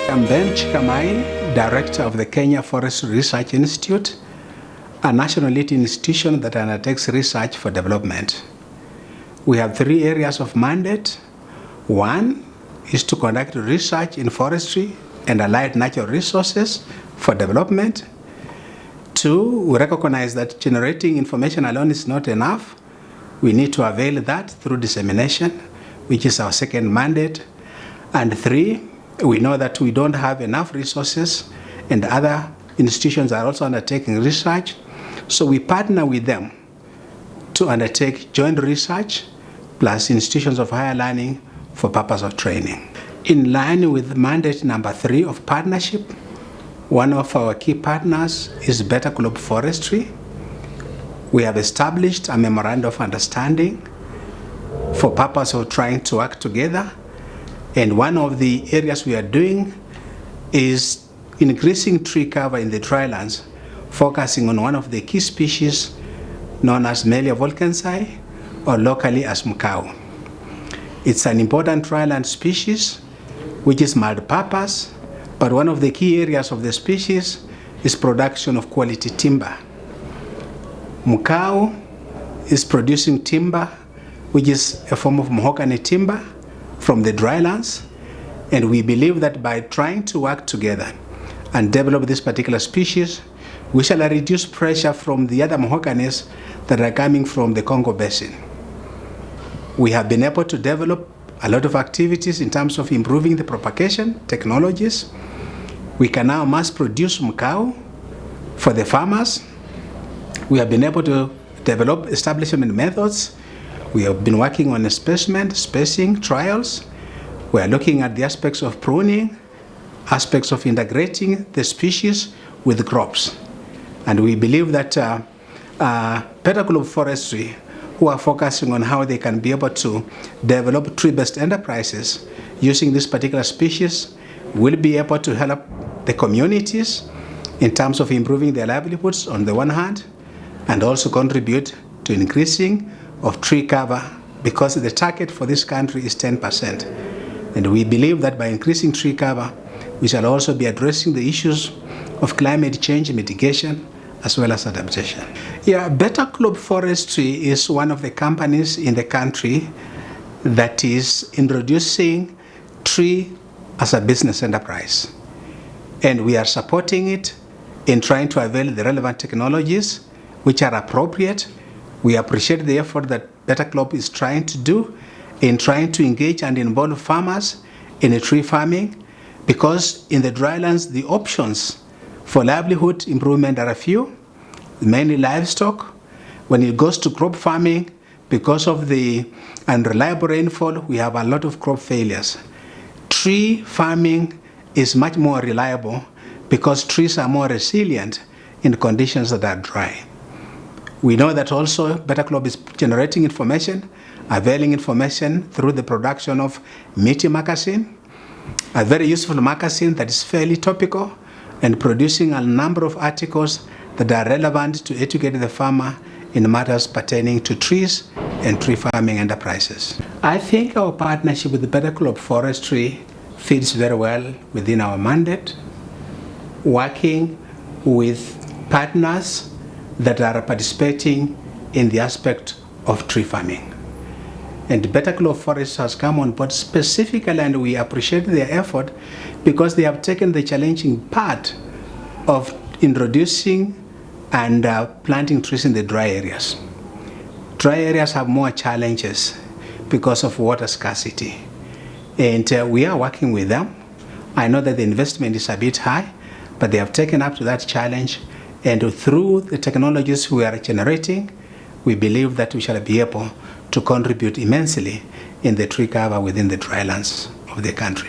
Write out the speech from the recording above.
I'm Ben Chikamai, Director of the Kenya Forestry Research Institute, a national elite institution that undertakes research for development. We have 3 areas of mandate. 1 is to conduct research in forestry and allied natural resources for development. 2, we recognize that generating information alone is not enough. We need to avail that through dissemination, which is our 2nd mandate. And 3, we know that we don't have enough resources and other institutions are also undertaking research. So we partner with them to undertake joint research plus institutions of higher learning for purpose of training. In line with mandate number 3 of partnership, one of our key partners is Better Globe Forestry. We have established a memorandum of understanding for purpose of trying to work together. And one of the areas we are doing is increasing tree cover in the drylands, focusing on one of the key species known as Melia volkensii, or locally as mkau. It's an important dryland species which is multi-purpose, but one of the key areas of the species is production of quality timber. Mkau is producing timber, which is a form of mahogany timber from the drylands, and we believe that by trying to work together and develop this particular species, we shall reduce pressure from the other mahoganies that are coming from the Congo Basin. We have been able to develop a lot of activities in terms of improving the propagation technologies. We can now mass produce mkau for the farmers. We have been able to develop establishment methods. We have been working on specimen spacing trials. We are looking at the aspects of pruning, aspects of integrating the species with crops. And we believe that Better Globe Forestry, who are focusing on how they can be able to develop tree-based enterprises using this particular species, will be able to help the communities in terms of improving their livelihoods on the one hand, and also contribute to increasing of tree cover, because the target for this country is 10%. And we believe that by increasing tree cover, we shall also be addressing the issues of climate change mitigation as well as adaptation. Yeah, Better Globe Forestry is one of the companies in the country that is introducing tree as a business enterprise. And we are supporting it in trying to avail the relevant technologies which are appropriate. We appreciate the effort that Better Globe is trying to do in trying to engage and involve farmers in tree farming, because in the drylands, the options for livelihood improvement are a few, mainly livestock. When it goes to crop farming, because of the unreliable rainfall, we have a lot of crop failures. Tree farming is much more reliable because trees are more resilient in conditions that are dry. We know that also Better Globe is generating information, availing information through the production of Meaty magazine, a very useful magazine that is fairly topical, and producing a number of articles that are relevant to educate the farmer in matters pertaining to trees and tree farming enterprises. I think our partnership with the Better Globe Forestry fits very well within our mandate, working with partners that are participating in the aspect of tree farming. And Better Globe Forestry has come on board specifically, and we appreciate their effort because they have taken the challenging part of introducing and planting trees in the dry areas. Dry areas have more challenges because of water scarcity. And we are working with them. I know that the investment is a bit high, but they have taken up to that challenge. And through the technologies we are generating, we believe that we shall be able to contribute immensely in the tree cover within the drylands of the country.